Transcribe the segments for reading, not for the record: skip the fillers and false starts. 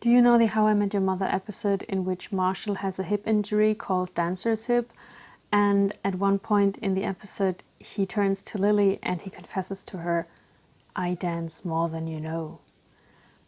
Do you know the How I Met Your Mother episode in which Marshall has a hip injury called dancer's hip? And at one point in the episode, he turns to Lily and he confesses to her, "I dance more than you know."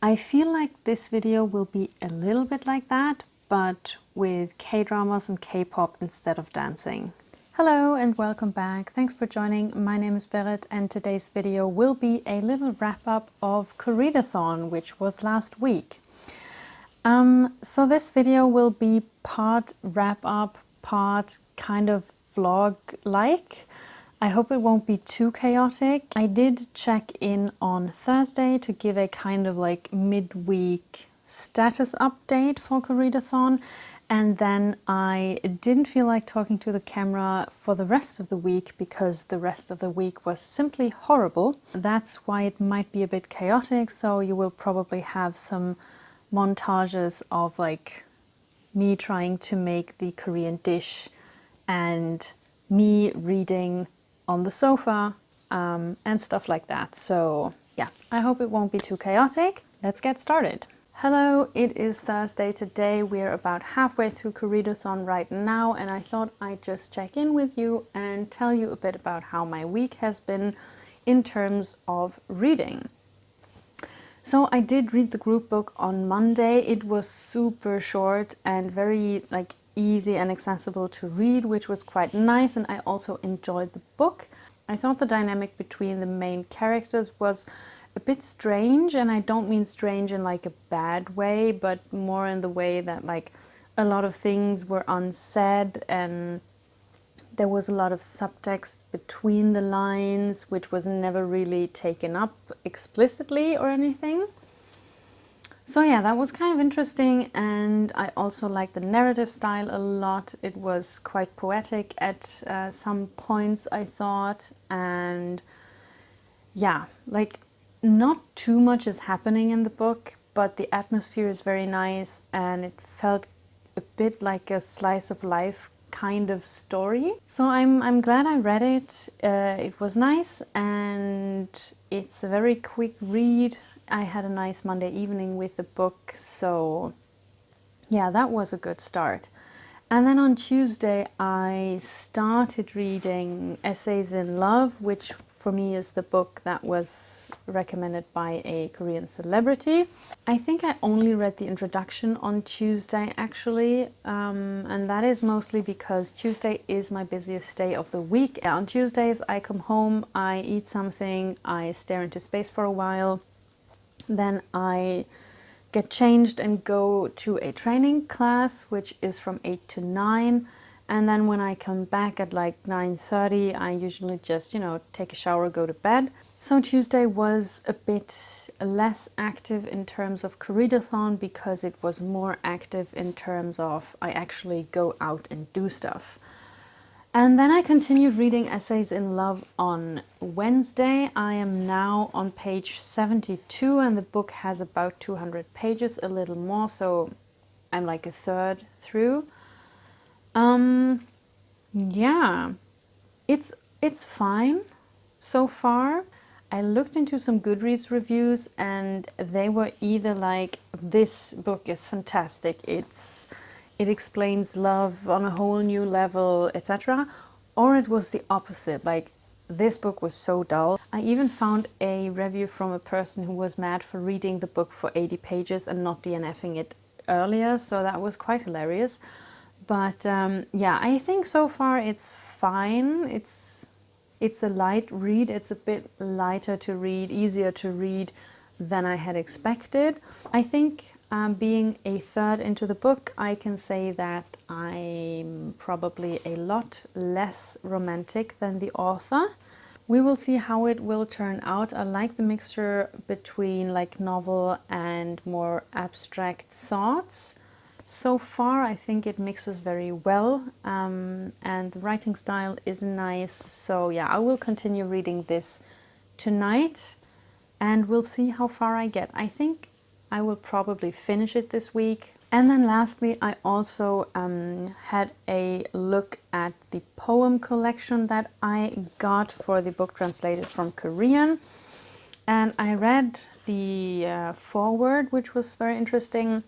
I feel like this video will be a little bit like that, but with K-dramas and K-pop instead of dancing. Hello and welcome back. Thanks for joining. My name is Berit and today's video will be a little wrap-up of Koreadathon, which was last week. So this video will be part wrap-up, part kind of vlog-like. I hope it won't be too chaotic. I did check in on Thursday to give a kind of like midweek status update for Koreadathon, and then I didn't feel like talking to the camera for the rest of the week because the rest of the week was simply horrible. That's why it might be a bit chaotic, so you will probably have some montages of like me trying to make the Korean dish and me reading on the sofa and stuff like that. So yeah, I hope it won't be too chaotic. Let's get started. Hello, it is Thursday today. We're about halfway through Koreadathon right now, and I thought I'd just check in with you and tell you a bit about how my week has been in terms of reading. So I did read the group book on Monday. It was super short and very like easy and accessible to read, which was quite nice, and I also enjoyed the book. I thought the dynamic between the main characters was a bit strange, and I don't mean strange in like a bad way, but more in the way that like a lot of things were unsaid and there was a lot of subtext between the lines, which was never really taken up explicitly or anything. So yeah, that was kind of interesting, and I also liked the narrative style a lot. It was quite poetic at some points, I thought, and yeah, like not too much is happening in the book, but the atmosphere is very nice and it felt a bit like a slice of life kind of story. So I'm glad I read it. It was nice and it's a very quick read. I had a nice Monday evening with the book, so yeah, that was a good start. And then on Tuesday I started reading Essays in Love, which for me is the book that was recommended by a Korean celebrity. I think I only read the introduction on Tuesday actually, and that is mostly because Tuesday is my busiest day of the week. On Tuesdays I come home, I eat something, I stare into space for a while, then I get changed and go to a training class, which is from 8 to 9. And then when I come back at like 9:30, I usually just, take a shower, go to bed. So Tuesday was a bit less active in terms of Koreadathon because it was more active in terms of I actually go out and do stuff. And then I continued reading Essays in Love on Wednesday. I am now on page 72 and the book has about 200 pages, a little more, so I'm like a third through. Yeah, it's fine so far. I looked into some Goodreads reviews and they were either like, this book is fantastic, it explains love on a whole new level, etc. Or it was the opposite, like this book was so dull. I even found a review from a person who was mad for reading the book for 80 pages and not DNFing it earlier, so that was quite hilarious. But yeah, I think so far it's fine. It's a light read, it's a bit lighter to read, easier to read than I had expected. I think being a third into the book, I can say that I'm probably a lot less romantic than the author. We will see how it will turn out. I like the mixture between like novel and more abstract thoughts. So far, I think it mixes very well, and the writing style is nice. So yeah, I will continue reading this tonight and we'll see how far I get. I think I will probably finish it this week. And then lastly, I also had a look at the poem collection that I got for the book translated from Korean. And I read the foreword, which was very interesting.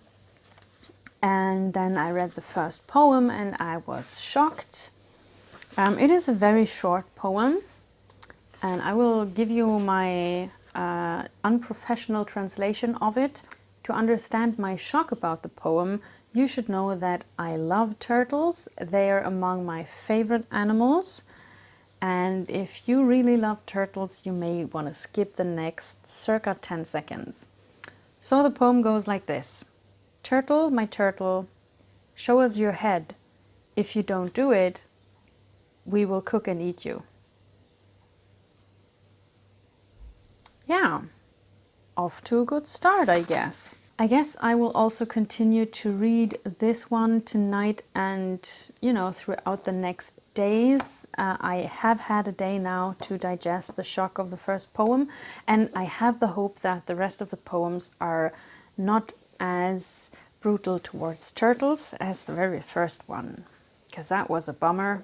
And then I read the first poem and I was shocked. It is a very short poem, and I will give you my unprofessional translation of it. To understand my shock about the poem, you should know that I love turtles. They are among my favorite animals. And if you really love turtles, you may want to skip the next circa 10 seconds. So the poem goes like this. Turtle, my turtle, show us your head. If you don't do it, we will cook and eat you. Yeah, off to a good start, I guess. I guess I will also continue to read this one tonight and, throughout the next days. I have had a day now to digest the shock of the first poem, and I have the hope that the rest of the poems are not as brutal towards turtles as the very first one, because that was a bummer.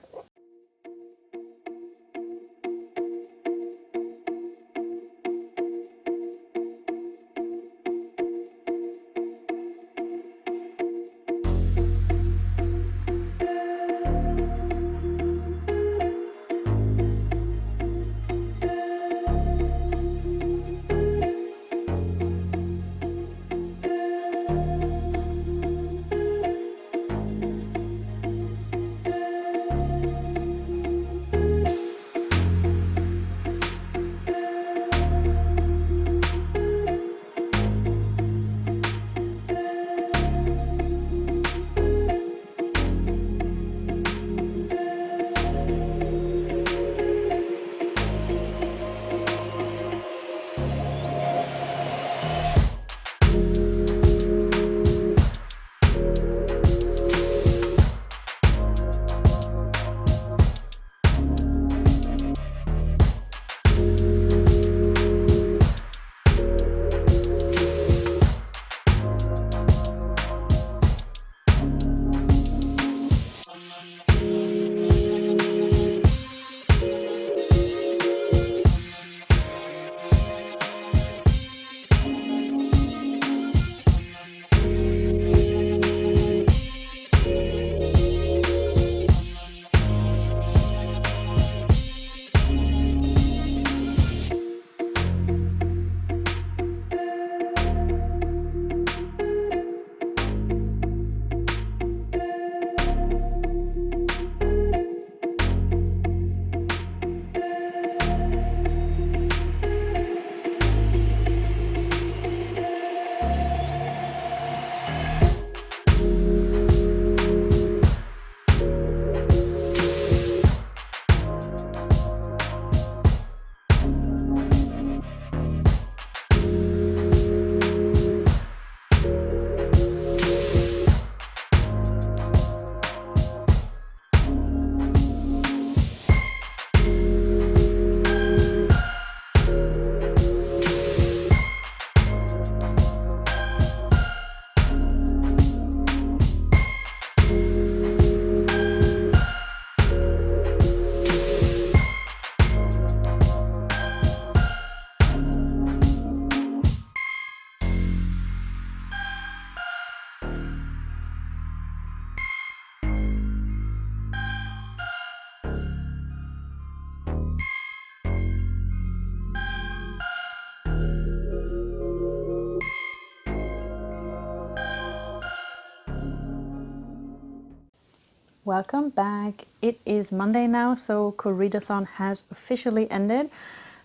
Welcome back. It is Monday now, so Koreadathon has officially ended.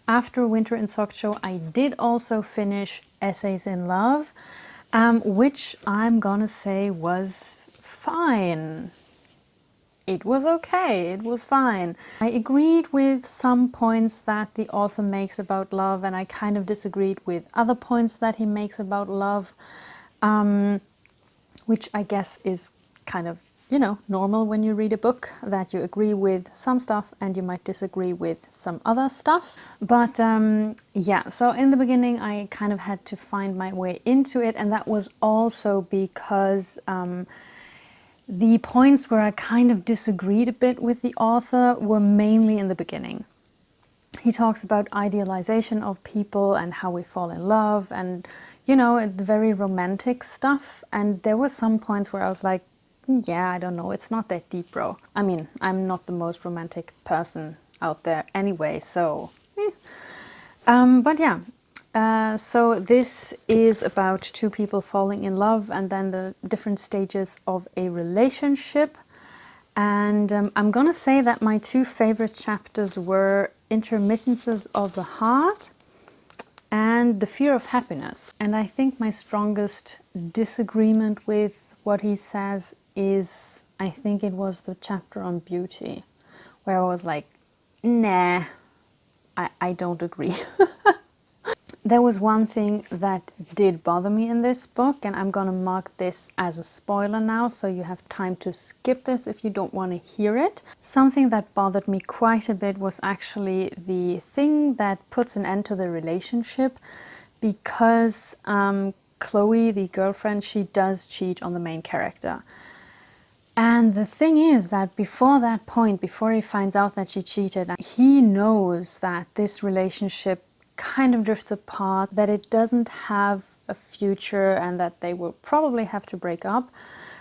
After Winter in Sokcho, I did also finish Essays in Love, which I'm gonna say was fine. It was okay, it was fine. I agreed with some points that the author makes about love, and I kind of disagreed with other points that he makes about love, which I guess is kind of normal when you read a book, that you agree with some stuff and you might disagree with some other stuff. But yeah, so in the beginning I kind of had to find my way into it, and that was also because the points where I kind of disagreed a bit with the author were mainly in the beginning. He talks about idealization of people and how we fall in love and, you know, the very romantic stuff. And there were some points where I was like, yeah, I don't know, it's not that deep, bro. I mean, I'm not the most romantic person out there anyway, so... but yeah, so this is about two people falling in love and then the different stages of a relationship. And I'm gonna say that my two favorite chapters were Intermittences of the Heart and The Fear of Happiness. And I think my strongest disagreement with what he says is, I think it was the chapter on beauty, where I was like, nah, I don't agree. There was one thing that did bother me in this book, and I'm gonna mark this as a spoiler now, so you have time to skip this if you don't want to hear it. Something that bothered me quite a bit was actually the thing that puts an end to the relationship, because Chloe, the girlfriend, she does cheat on the main character. And the thing is that before that point, before he finds out that she cheated, he knows that this relationship kind of drifts apart, that it doesn't have a future and that they will probably have to break up.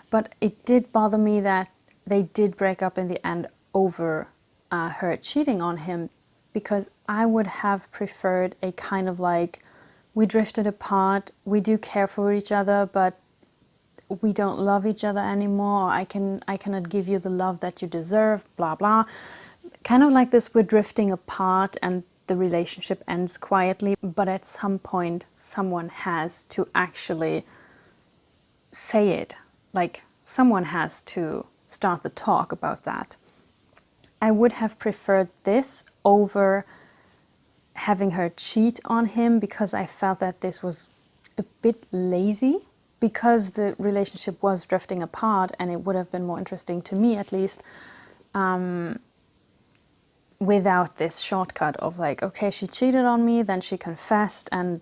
But it did bother me that they did break up in the end over her cheating on him, because I would have preferred a kind of like, we drifted apart, we do care for each other, but we don't love each other anymore, I cannot give you the love that you deserve, blah blah. Kind of like this, we're drifting apart and the relationship ends quietly, but at some point someone has to actually say it. Like, someone has to start the talk about that. I would have preferred this over having her cheat on him, because I felt that this was a bit lazy, because the relationship was drifting apart, and it would have been more interesting, to me at least, without this shortcut of like, okay, she cheated on me, then she confessed, and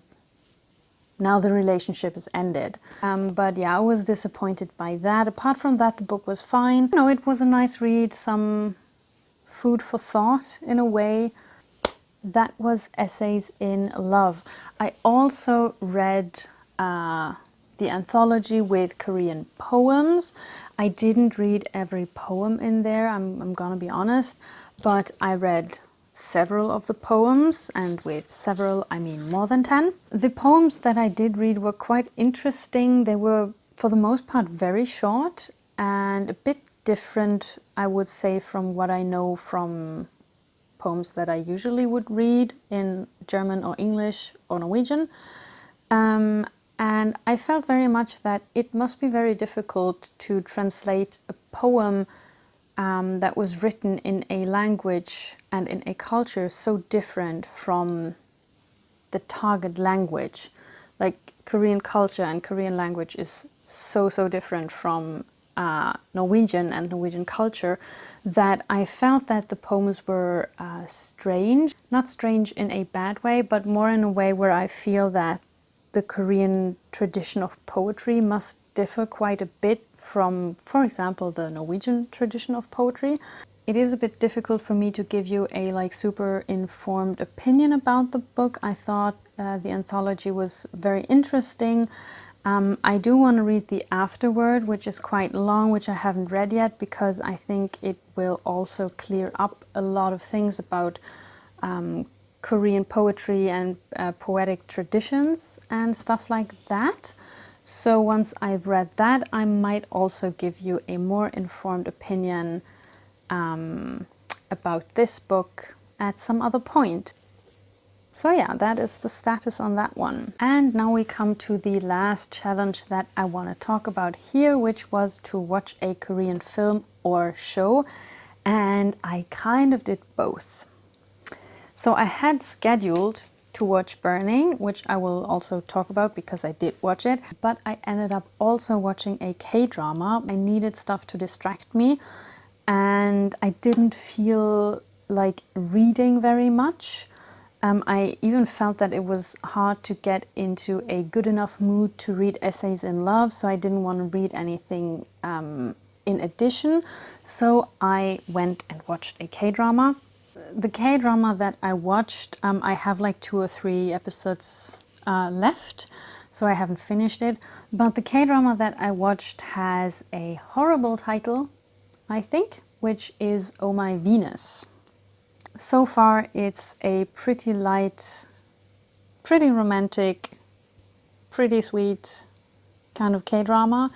now the relationship is ended. But yeah, I was disappointed by that. Apart from that, the book was fine. You know, it was a nice read, some food for thought in a way. That was Essays in Love. I also read the anthology with Korean poems. I didn't read every poem in there, I'm gonna be honest, but I read several of the poems, and with several I mean more than 10. The poems that I did read were quite interesting. They were for the most part very short and a bit different, I would say, from what I know from poems that I usually would read in German or English or Norwegian. And I felt very much that it must be very difficult to translate a poem that was written in a language and in a culture so different from the target language. Like, Korean culture and Korean language is so different from Norwegian and Norwegian culture, that I felt that the poems were strange. Not strange in a bad way, but more in a way where I feel that the Korean tradition of poetry must differ quite a bit from, for example, the Norwegian tradition of poetry. It is a bit difficult for me to give you a like super informed opinion about the book. I thought the anthology was very interesting. I do want to read the afterword, which is quite long, which I haven't read yet, because I think it will also clear up a lot of things about Korean poetry and poetic traditions and stuff like that. So once I've read that, I might also give you a more informed opinion about this book at some other point. So yeah, that is the status on that one. And now we come to the last challenge that I want to talk about here, which was to watch a Korean film or show. And I kind of did both. So I had scheduled to watch Burning, which I will also talk about because I did watch it, but I ended up also watching a K-drama. I needed stuff to distract me, and I didn't feel like reading very much. I even felt that it was hard to get into a good enough mood to read Essays in Love, so I didn't want to read anything in addition. So I went and watched a K-drama. The K-drama that I watched, I have like 2 or 3 episodes left, so I haven't finished it. But the K-drama that I watched has a horrible title, I think, which is Oh My Venus. So far it's a pretty light, pretty romantic, pretty sweet kind of K-drama.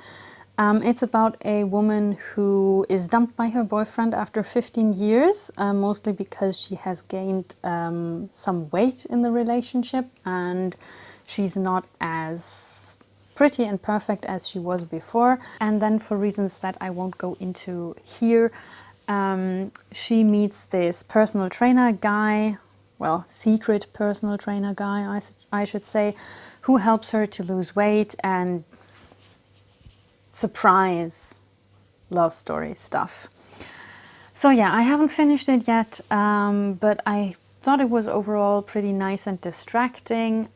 It's about a woman who is dumped by her boyfriend after 15 years, mostly because she has gained some weight in the relationship and she's not as pretty and perfect as she was before. And then for reasons that I won't go into here, she meets this personal trainer guy, well, secret personal trainer guy, I should say, who helps her to lose weight and surprise love story stuff. So yeah, I haven't finished it yet, but I thought it was overall pretty nice and distracting.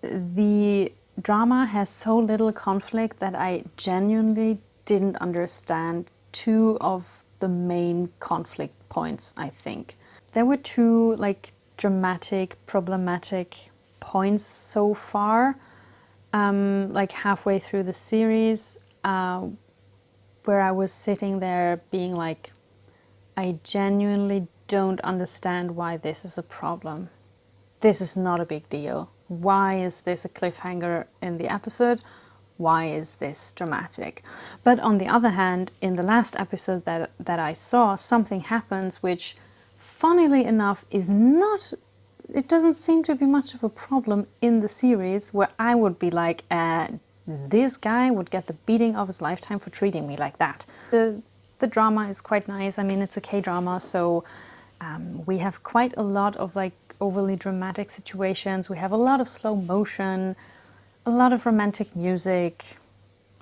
The drama has so little conflict that I genuinely didn't understand 2 of the main conflict points, I think. There were 2 like dramatic, problematic points so far. Like halfway through the series, where I was sitting there being like, I genuinely don't understand why this is a problem. This is not a big deal. Why is this a cliffhanger in the episode? Why is this dramatic? But on the other hand, in the last episode that I saw, something happens which, funnily enough, is not... It doesn't seem to be much of a problem in the series, where I would be like, this guy would get the beating of his lifetime for treating me like that. The drama is quite nice. I mean, it's a K-drama, so we have quite a lot of like overly dramatic situations. We have a lot of slow motion, a lot of romantic music,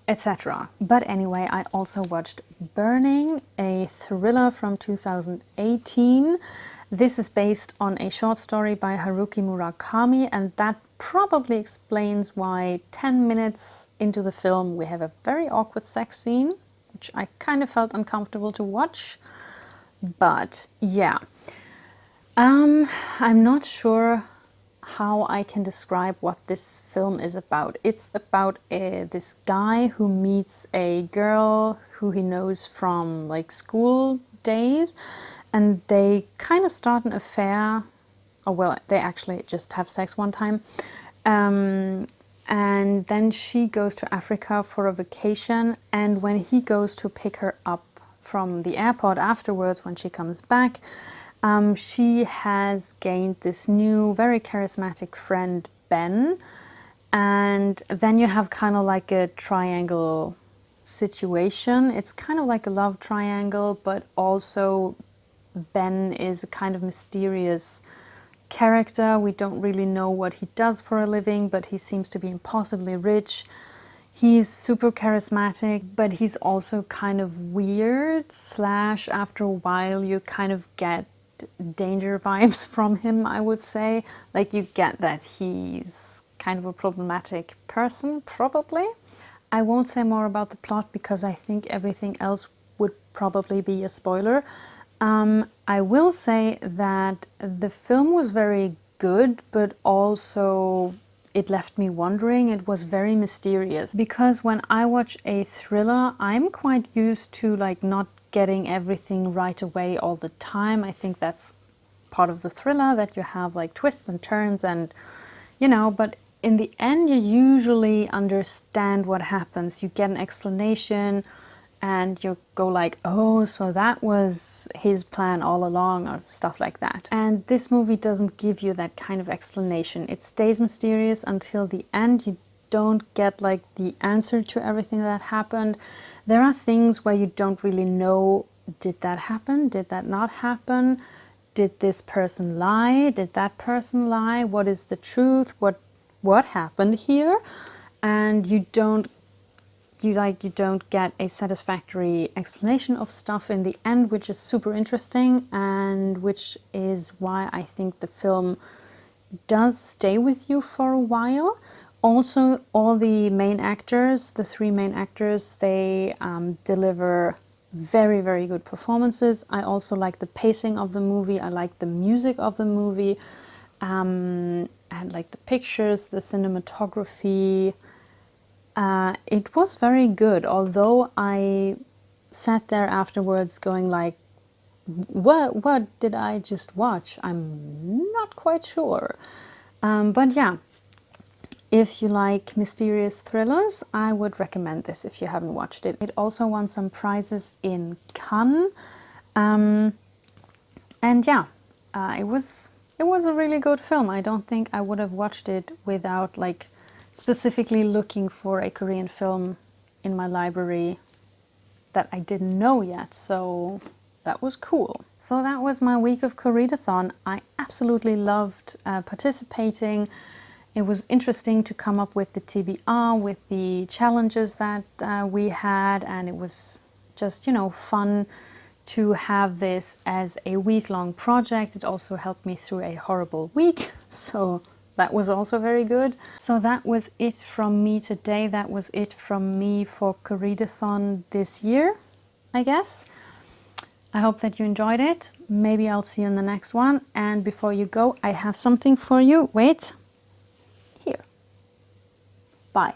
etc. But anyway, I also watched Burning, a thriller from 2018. This is based on a short story by Haruki Murakami, and that probably explains why 10 minutes into the film we have a very awkward sex scene, which I kind of felt uncomfortable to watch. But yeah, I'm not sure how I can describe what this film is about. It's about this guy who meets a girl who he knows from like school days, and they kind of start an affair. Oh well, they actually just have sex one time. And then she goes to Africa for a vacation, and when he goes to pick her up from the airport afterwards, when she comes back, she has gained this new, very charismatic friend, Ben. And then you have kind of like a triangle situation. It's kind of like a love triangle, but also Ben is a kind of mysterious character. We don't really know what he does for a living, but he seems to be impossibly rich. He's super charismatic, but he's also kind of weird, / after a while you kind of get danger vibes from him, I would say. Like you get that he's kind of a problematic person, probably. I won't say more about the plot because I think everything else would probably be a spoiler. I will say that the film was very good, but also it left me wondering. It was very mysterious, because when I watch a thriller, I'm quite used to like not getting everything right away all the time. I think that's part of the thriller, that you have like twists and turns and, you know, but in the end you usually understand what happens. You get an explanation and you go like, oh, so that was his plan all along, or stuff like that. And this movie doesn't give you that kind of explanation. It stays mysterious until the end. You don't get like the answer to everything that happened. There are things where you don't really know, did that happen? Did that not happen? Did this person lie? Did that person lie? What is the truth? What happened here? And you don't get a satisfactory explanation of stuff in the end, which is super interesting, and which is why I think the film does stay with you for a while. Also, all the main actors, the 3 main actors, they deliver very, very good performances. I also like the pacing of the movie. I like the music of the movie. And like the pictures, the cinematography. It was very good, although I sat there afterwards going like, what did I just watch? I'm not quite sure. But yeah, if you like mysterious thrillers, I would recommend this if you haven't watched it. It also won some prizes in Cannes. And yeah, it was a really good film. I don't think I would have watched it without like specifically looking for a Korean film in my library that I didn't know yet. So that was cool. So that was my week of Koreadathon. I absolutely loved participating. It was interesting to come up with the TBR, with the challenges that we had, and it was just, you know, fun to have this as a week-long project. It also helped me through a horrible week, so that was also very good. So that was it from me today. That was it from me for Koreadathon this year, I guess. I hope that you enjoyed it. Maybe I'll see you in the next one. And before you go, I have something for you. Wait. Here. Bye.